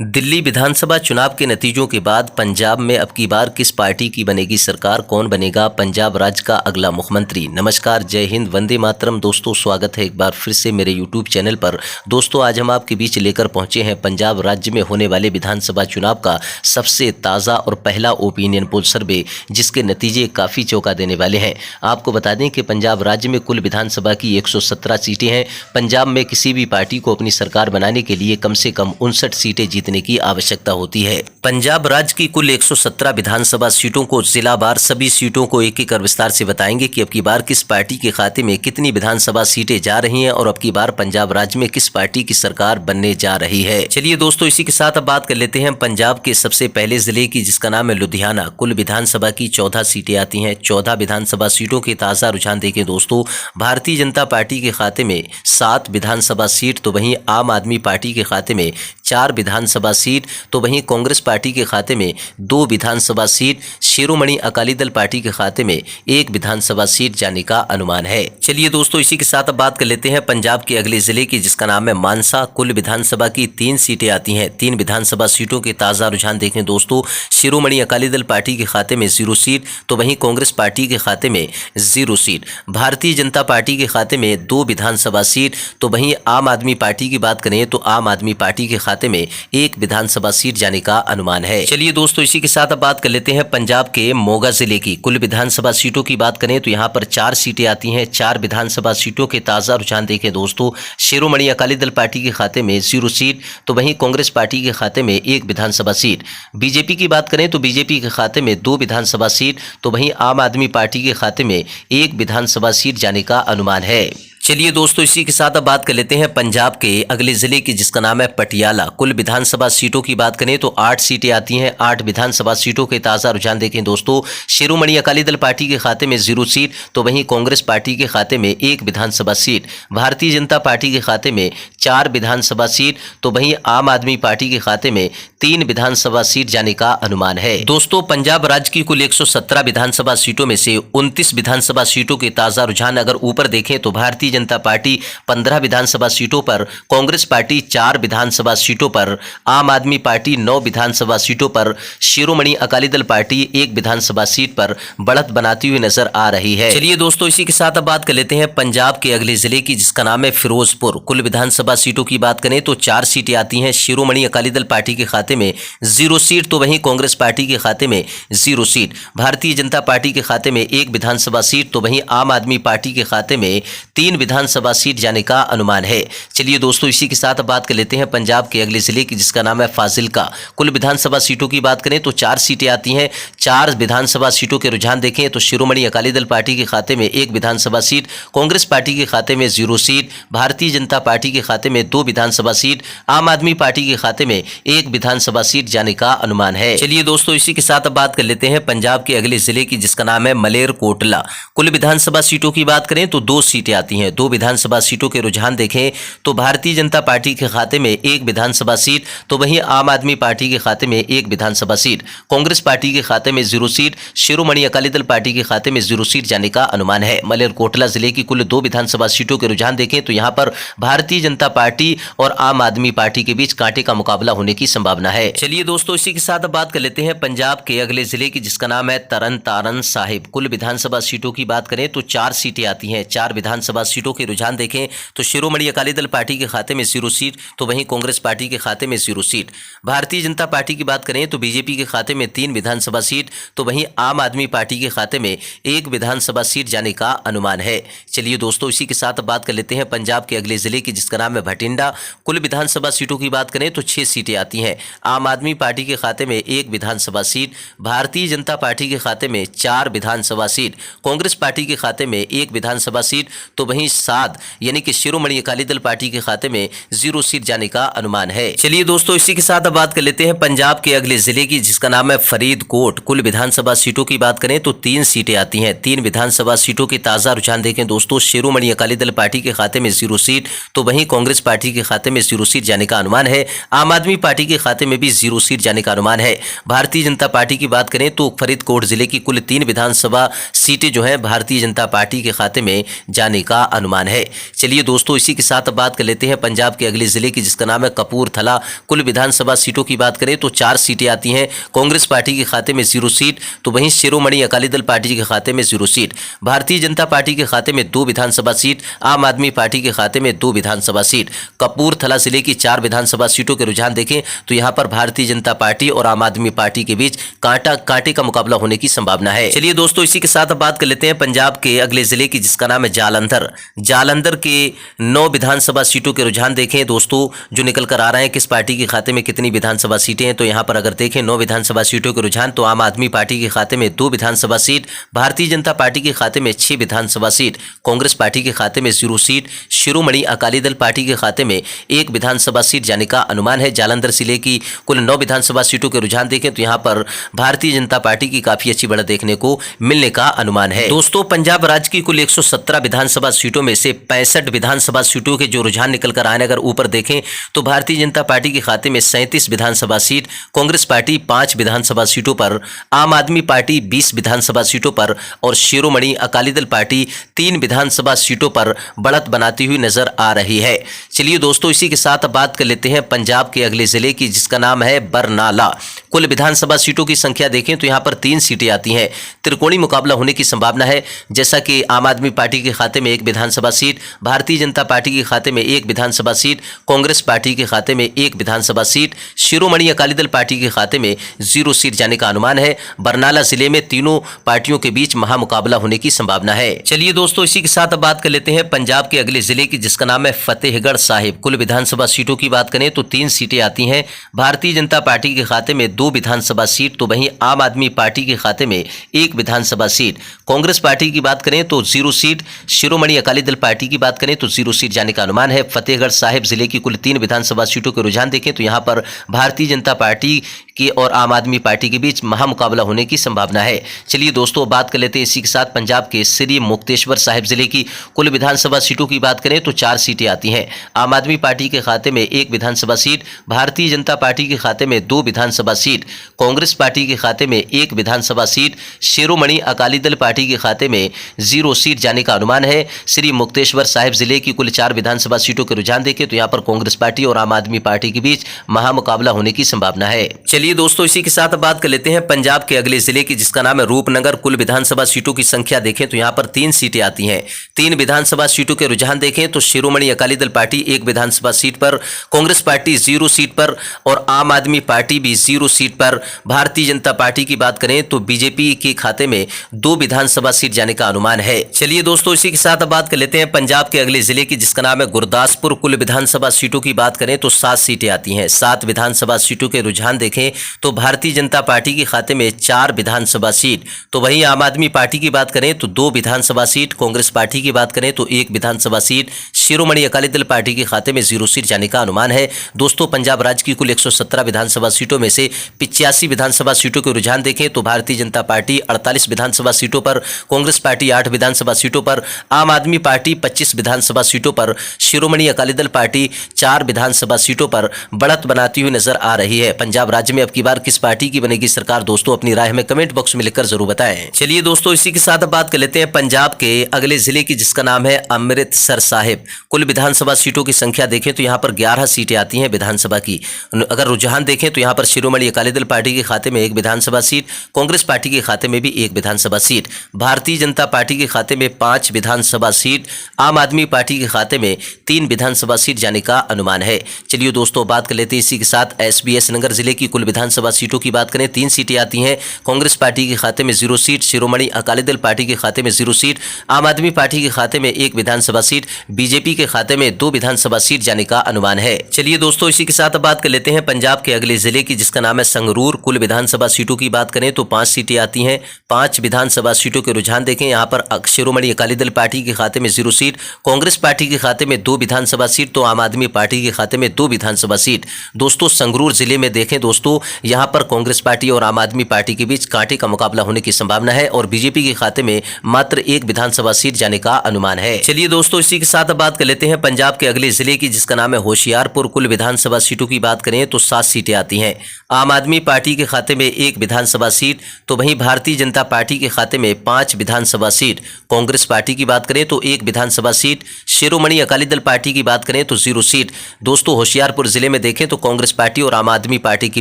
दिल्ली विधानसभा चुनाव के नतीजों के बाद पंजाब में अब की बार किस पार्टी की बनेगी सरकार, कौन बनेगा पंजाब राज्य का अगला मुख्यमंत्री। नमस्कार, जय हिंद, वंदे मातरम। दोस्तों, स्वागत है एक बार फिर से मेरे यूट्यूब चैनल पर। दोस्तों, आज हम आपके बीच लेकर पहुंचे हैं पंजाब राज्य में होने वाले विधानसभा चुनाव का सबसे ताज़ा और पहला ओपिनियन पोल सर्वे, जिसके नतीजे काफ़ी चौंका देने वाले हैं। आपको बता दें कि पंजाब राज्य में कुल विधानसभा की 117 सीटें हैं। पंजाब में किसी भी पार्टी को अपनी सरकार बनाने के लिए कम से कम 59 सीटें जीतने की आवश्यकता होती है। पंजाब राज्य की कुल 117 विधानसभा सीटों को जिलावार सभी सीटों को एक एक कर विस्तार से बताएंगे कि अब की बार किस पार्टी के खाते में कितनी विधानसभा सीटें जा रही हैं और अब की बार पंजाब राज्य में किस पार्टी की सरकार बनने जा रही है। चलिए दोस्तों, इसी के साथ अब बात कर लेते हैं पंजाब के सबसे पहले जिले की, जिसका नाम है लुधियाना। कुल विधानसभा की 14 सीटें आती हैं। 14 विधानसभा सीटों के ताज़ा रुझान देखें दोस्तों, भारतीय जनता पार्टी के खाते में 7 विधानसभा सीट, तो वहीं आम आदमी पार्टी के खाते में 4 विधानसभा सीट, तो वहीं कांग्रेस पार्टी के खाते में 2 विधानसभा सीट, शिरोमणि अकाली दल पार्टी के खाते में 1 विधानसभा सीट जाने का अनुमान है। चलिए दोस्तों, इसी के साथ अब बात कर लेते हैं पंजाब के अगले जिले की, जिसका नाम है मानसा। कुल विधानसभा की 3 सीटें आती हैं। 3 विधानसभा सीटों के ताज़ा रुझान देखें दोस्तों, शिरोमणि अकाली दल पार्टी के खाते में 0 सीट, तो वहीं कांग्रेस पार्टी के खाते में 0 सीट, भारतीय जनता पार्टी के खाते में 2 विधानसभा सीट, तो वहीं आम आदमी पार्टी की बात करें तो आम आदमी पार्टी के खाते में 1 विधानसभा सीट जाने का अनुमान है। चलिए दोस्तों, इसी के साथ अब बात कर लेते हैं पंजाब के मोगा जिले की। कुल विधानसभा सीटों की बात करें तो यहां पर 4 सीटें आती हैं। 4 विधानसभा सीटों के ताज़ा रुझान देखें दोस्तों, शिरोमणि अकाली दल पार्टी के खाते में 0 सीट, तो वहीं कांग्रेस पार्टी के खाते में 1 विधानसभा सीट, बीजेपी की बात करें तो बीजेपी के खाते में 2 विधानसभा सीट, तो वहीं आम आदमी पार्टी के खाते में 1 विधानसभा सीट जाने का अनुमान है। चलिए दोस्तों, इसी के साथ अब बात कर लेते हैं पंजाब के अगले जिले की, जिसका नाम है पटियाला। कुल विधानसभा सीटों की बात करें तो 8 सीटें आती हैं। 8 विधानसभा सीटों के ताज़ा रुझान देखें दोस्तों, शिरोमणि अकाली दल पार्टी के खाते में 0 सीट, तो वहीं कांग्रेस पार्टी के खाते में 1 विधानसभा सीट, भारतीय जनता पार्टी के खाते में 4 विधानसभा सीट, तो वहीं आम आदमी पार्टी के खाते में 3 विधानसभा सीट जाने का अनुमान है। दोस्तों, पंजाब राज्य की कुल 117 विधानसभा सीटों में से 29 विधानसभा सीटों के ताज़ा रुझान अगर ऊपर देखें तो भारतीय जनता पार्टी 15 विधानसभा सीटों पर, कांग्रेस पार्टी 4 विधानसभा सीटों पर, आम आदमी पार्टी 9 विधानसभा सीटों पर, शिरोमणि अकाली दल पार्टी 1 विधानसभा सीट पर बढ़त बनाती हुई नजर आ रही है। चलिए दोस्तों, इसी के साथ अब बात कर लेते हैं पंजाब के अगले जिले की, जिसका नाम है फिरोजपुर। कुल विधानसभा सीटों की बात करें तो 4 सीटें आती हैं। शिरोमणि अकाली दल पार्टी के खाते में 0 सीट, तो वहीं कांग्रेस पार्टी के खाते में 0 सीट, भारतीय जनता पार्टी के खाते में 1 विधानसभा सीट, तो वहीं आम आदमी पार्टी के खाते में 3 विधानसभा सीट जाने का अनुमान है। चलिए दोस्तों, इसी के साथ बात कर लेते हैं पंजाब के अगले जिले की, जिसका नाम है फाजिल्का। कुल विधानसभा सीटों की बात करें तो 4 सीटें आती हैं। 4 विधानसभा सीटों के रुझान देखें तो शिरोमणि अकाली दल पार्टी के खाते में 1 विधानसभा सीट, कांग्रेस पार्टी के खाते में 0 सीट, भारतीय जनता पार्टी के खाते में 2 विधानसभा सीट, आम आदमी पार्टी के खाते में 1 विधानसभा सीट जाने का अनुमान है। चलिए दोस्तों, इसी के साथ बात कर लेते हैं पंजाब के अगले जिले की, जिसका नाम है मलेरकोटला। कुल विधानसभा सीटों की बात करें तो 2 सीटें आती हैं। 2 विधानसभा सीटों के रुझान देखें तो भारतीय जनता पार्टी के खाते में 1 विधानसभा सीट, तो वहीं आम आदमी पार्टी के खाते में 1 विधानसभा सीट, कांग्रेस पार्टी के खाते में 0 सीट, शिरोमणि अकाली दल पार्टी के खाते में 0 सीट जाने का अनुमान है। मलेरकोटला जिले की कुल 2 विधानसभा सीटों के रुझान देखें तो यहां पर भारतीय जनता पार्टी और आम आदमी पार्टी के बीच कांटे का मुकाबला होने की संभावना है। चलिए दोस्तों, इसी के साथ बात कर लेते हैं पंजाब के अगले जिले की, जिसका नाम है तरन तारन साहिब। कुल विधानसभा सीटों की बात करें तो 4 सीटें आती हैं। 4 विधानसभा सीटों के रुझान देखें तो शिरोमणि अकाली दल पार्टी के खाते में 0 सीट, तो वहीं कांग्रेस पार्टी के खाते में 0 सीट, भारतीय जनता पार्टी की बात करें तो बीजेपी के खाते में 3 विधानसभा सीट, तो वहीं आम आदमी पार्टी के खाते में 1 विधानसभा सीट जाने का अनुमान है। चलिए दोस्तों, इसी के साथ बात कर लेते हैं पंजाब के अगले जिले की, जिसका नाम है भटिंडा। कुल विधानसभा सीटों की बात करें तो 6 सीटें आती हैं। आम आदमी पार्टी के खाते में 1 विधानसभा सीट, भारतीय जनता पार्टी के खाते में 4 विधानसभा सीट, कांग्रेस पार्टी के खाते में 1 विधानसभा सीट, तो वहीं 7 यानी कि शिरोमणि अकाली दल पार्टी के खाते में 0 सीट जाने का अनुमान है। चलिए दोस्तों, इसी के साथ अब बात कर लेते हैं पंजाब के अगले जिले की, जिसका नाम है फरीदकोट। कुल विधानसभा सीटों की बात करें तो 3 सीटें आती हैं। 3 विधानसभा सीटों के ताज़ा रुझान देखें दोस्तों, शिरोमणि अकाली दल पार्टी के खाते में 0 सीट, तो वहीं कांग्रेस पार्टी के खाते में 0 सीट जाने का अनुमान है। आम आदमी पार्टी के खाते में भी 0 सीट जाने का अनुमान है। भारतीय जनता पार्टी की बात करें तो फरीदकोट जिले की कुल 3 विधानसभा सीटें जो हैं भारतीय जनता पार्टी के खाते में जाने का अनुमान है। चलिए दोस्तों, इसी के साथ अब बात कर लेते हैं पंजाब के अगले जिले की, जिसका नाम है कपूरथला। कुल विधानसभा सीटों की बात करें तो 4 सीटें आती हैं। कांग्रेस पार्टी के खाते में 0 सीट, तो वहीं शिरोमणि अकाली दल पार्टी के खाते में 0 सीट, भारतीय जनता पार्टी के खाते में 2 विधानसभा सीट, आम आदमी पार्टी के खाते में 2 विधानसभा सीट। कपूरथला जिले की 4 विधानसभा सीटों के रुझान देखें तो यहां पर भारतीय जनता पार्टी और आम आदमी पार्टी के बीच कांटे का मुकाबला होने की संभावना है। चलिए दोस्तों, इसी के साथ अब बात कर लेते हैं पंजाब के अगले जिले की, जिसका नाम है जालंधर। जालंधर के 9 विधानसभा सीटों के रुझान देखें दोस्तों, जो निकल कर आ रहे हैं किस पार्टी के खाते में कितनी विधानसभा सीटें हैं। तो यहां पर अगर देखें 9 विधानसभा सीटों के रुझान, तो आम आदमी पार्टी के खाते में 2 विधानसभा सीट, भारतीय जनता पार्टी के खाते में 6 विधानसभा सीट, कांग्रेस पार्टी के खाते में 0 सीट, शिरोमणि अकाली दल पार्टी के खाते में 1 विधानसभा सीट जाने का अनुमान है। जालंधर जिले की कुल 9 विधानसभा सीटों के रुझान देखें तो यहां पर भारतीय जनता पार्टी की काफी अच्छी बढ़त देखने को मिलने का अनुमान है। दोस्तों, पंजाब राज्य की कुल 117 विधानसभा सीटों में से 65 विधानसभा सीटों के जो रुझान निकल कर आए, अगर ऊपर देखें तो भारतीय जनता पार्टी के खाते में 37 विधानसभा सीट, कांग्रेस पार्टी 5 विधानसभा सीटों पर, आम आदमी पार्टी 20 विधानसभा सीटों पर और शिरोमणि अकाली दल पार्टी 3 विधानसभा सीटों पर बढ़त बनाती हुई नजर आ रही है। चलिए दोस्तों, इसी के साथ बात कर लेते हैं पंजाब के अगले जिले की, जिसका नाम है बरनाला। कुल विधानसभा सीटों की संख्या देखें तो यहां पर 3 सीटें आती हैं। त्रिकोणीय मुकाबला होने की संभावना है, जैसा कि आम आदमी पार्टी के खाते में 1 विधानसभा सीट, भारतीय जनता पार्टी के खाते में 1 विधानसभा सीट, कांग्रेस पार्टी के खाते में 1 विधानसभा सीट, शिरोमणि अकाली दल पार्टी के खाते में 0 सीट जाने का अनुमान है। बरनाला जिले में तीनों पार्टियों के बीच महामुकाबला होने की संभावना है। चलिए दोस्तों, इसी के साथ बात कर लेते हैं पंजाब के अगले जिले की, जिसका नाम है फतेहगढ़ साहिब। कुल विधानसभा सीटों की बात करें तो 3 सीटें आती हैं। भारतीय जनता पार्टी के खाते में 2 विधानसभा सीट, तो वहीं आम आदमी पार्टी के खाते में 1 विधानसभा सीट, कांग्रेस पार्टी की बात करें तो 0 सीट, शिरोमणि अकाली दल पार्टी की बात करें तो 0 सीट जाने का अनुमान है। फतेहगढ़ साहिब जिले की कुल 3 विधानसभा सीटों के रुझान देखें तो यहां पर भारतीय जनता पार्टी की और आम आदमी पार्टी के बीच महामुकाबला होने की संभावना है। चलिए दोस्तों, बात कर लेते हैं इसी के साथ पंजाब के श्री मुक्तेश्वर साहिब जिले की। कुल विधानसभा सीटों की बात करें तो 4 सीटें आती हैं। आम आदमी पार्टी के खाते में 1 विधानसभा सीट, भारतीय जनता पार्टी के खाते में 2 विधानसभा सीट, कांग्रेस पार्टी के खाते में 1 विधानसभा सीट, शिरोमणि अकाली दल पार्टी के खाते में 0 सीट जाने का अनुमान है। श्री मुक्तेश्वर साहिब जिले की कुल 4 विधानसभा सीटों के रुझान देखें तो यहां पर कांग्रेस पार्टी और आम आदमी पार्टी के बीच महामुकाबला होने की संभावना है। चलिए दोस्तों, इसी के साथ बात कर लेते हैं पंजाब के अगले जिले की, जिसका नाम है रूपनगर। कुल विधानसभा सीटों की संख्या देखें तो यहां पर 3 सीटें आती हैं। 3 विधानसभा सीटों के रुझान देखें तो शिरोमणि अकाली दल पार्टी 1 विधानसभा सीट पर, कांग्रेस पार्टी 0 सीट पर और आम आदमी पार्टी भी 0 सीट पर। भारतीय जनता पार्टी की बात करें तो बीजेपी के खाते में 2 विधानसभा सीट जाने का अनुमान है। चलिए दोस्तों, इसी के साथ बात कर लेते हैं पंजाब के अगले जिले की, जिसका नाम है गुरदासपुर। कुल विधानसभा सीटों की बात करें तो 7 सीटें आती हैं। 7 विधानसभा सीटों के रुझान देखें तो भारतीय जनता पार्टी के खाते में 4 विधानसभा सीट, तो वहीं आम आदमी पार्टी की बात करें तो 2 विधानसभा सीट, कांग्रेस पार्टी की बात करें तो 1 विधानसभा सीट, शिरोमणि अकाली दल पार्टी के खाते में 0 सीट जाने का अनुमान है। दोस्तों, पंजाब राज्य की कुल 117 विधानसभा सीटों में से 85 विधानसभा सीटों के रुझान देखें तो भारतीय जनता पार्टी 48 विधानसभा सीटों पर, कांग्रेस पार्टी 8 विधानसभा सीटों पर, आम आदमी पार्टी 25 विधानसभा सीटों पर, शिरोमणि अकाली दल पार्टी 4 विधानसभा सीटों पर बढ़त बनाती हुई नजर आ रही है। पंजाब राज्य में अब की बार किस पार्टी की बनेगी सरकार, दोस्तों अपनी राय हमें कमेंट बॉक्स में लिखकर जरूर बताएं। चलिए दोस्तों, इसी के साथ बात कर लेते हैं पंजाब के अगले जिले की, जिसका नाम है अमृतसर साहिब। कुल विधानसभा सीटों की संख्या देखें तो यहां पर 11 सीटें आती हैं विधानसभा की। अगर रुझान देखें तो यहां पर शिरोमणि अकाली दल पार्टी के खाते में 1 विधानसभा सीट, कांग्रेस पार्टी के खाते में भी 1 विधानसभा सीट, भारतीय जनता पार्टी के खाते में 5 विधानसभा सीट, आम आदमी पार्टी के खाते में 3 विधानसभा सीट जाने का अनुमान है। चलिए दोस्तों, बात कर लेते हैं इसी के साथ SBS नगर जिले की। कुल विधानसभा सीटों की बात करें 3 सीटें आती हैं। कांग्रेस पार्टी के खाते में 0 सीट, शिरोमणि अकाली दल पार्टी के खाते में 0 सीट, आम आदमी पार्टी के खाते में 1 विधानसभा सीट, बीजेपी के खाते में 2 विधानसभा सीट जाने का अनुमान है। चलिए दोस्तों, इसी के साथ बात कर लेते हैं पंजाब के अगले जिले की, जिसका नाम है संगरूर। कुल विधानसभा सीटों की बात करें तो 5 सीटें आती हैं। 5 विधानसभा सीटों के रुझान देखें, यहां पर शिरोमणि अकाली दल पार्टी के खाते में 0 सीट, कांग्रेस पार्टी के खाते में 2 विधानसभा सीट, तो आम आदमी पार्टी के खाते में 2 विधानसभा सीट। दोस्तों, संगरूर जिले में देखें दोस्तों, यहां पर कांग्रेस पार्टी और आम आदमी पार्टी के बीच कांटे का मुकाबला होने की संभावना है और बीजेपी के खाते में मात्र 1 विधानसभा सीट जाने का अनुमान है। चलिए दोस्तों, इसी के साथ बात कर लेते हैं पंजाब के अगले जिले की, जिसका नाम है होशियारपुर। कुल विधानसभा सीटों की बात करें तो 7 सीटें आती हैं। आम आदमी पार्टी के खाते में 1 विधानसभा सीट, तो वहीं भारतीय जनता पार्टी के खाते में 5 विधानसभा सीट। कांग्रेस पार्टी की बात करें तो 1 विधानसभा सीट। शिरोमणि अकाली दल पार्टी की बात करें तो 0 सीट। दोस्तों, होशियारपुर जिले में देखें तो कांग्रेस पार्टी और आम आदमी पार्टी के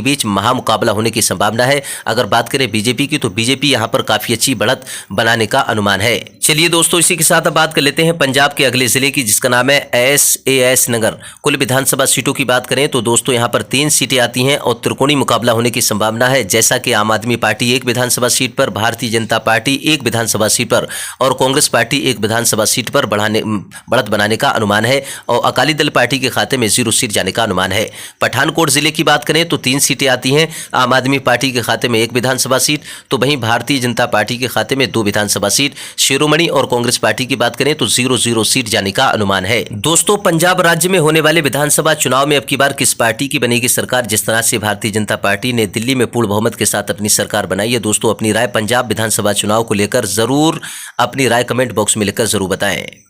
बीच महामुकाबला होने की संभावना है। अगर बात करें बीजेपी की, तो बीजेपी यहां पर काफी अच्छी बढ़त बनाने का अनुमान है। चलिए दोस्तों, इसी के साथ अब बात कर लेते हैं पंजाब के अगले जिले की, जिसका नाम है SAS नगर। कुल विधानसभा सीटों की बात करें तो दोस्तों यहां पर 3 सीटें आती हैं और त्रिकोणीय मुकाबला होने की संभावना है। जैसा कि आम आदमी पार्टी 1 विधानसभा सीट पर, भारतीय जनता पार्टी 1 विधानसभा सीट पर और कांग्रेस पार्टी 1 विधानसभा सीट पर बढ़त बनाने का अनुमान है और अकाली दल पार्टी के खाते में 0 सीट जाने का अनुमान है। पठानकोट जिले की बात करें तो 3 सीटें आती हैं। आम आदमी पार्टी के खाते में 1 विधानसभा सीट, तो वहीं भारतीय जनता पार्टी के खाते में 2 विधानसभा सीट। शिरोमणि और कांग्रेस पार्टी की बात करें तो 0-0 सीट जाने का अनुमान है। दोस्तों, पंजाब राज्य में होने वाले विधानसभा चुनाव में अब की बार किस पार्टी की बनेगी सरकार? जिस तरह से भारतीय जनता पार्टी ने दिल्ली में पूर्ण बहुमत के साथ अपनी सरकार बनाई है, दोस्तों अपनी राय पंजाब विधानसभा चुनाव को लेकर जरूर अपनी राय कमेंट बॉक्स में लिखकर जरूर बताएं।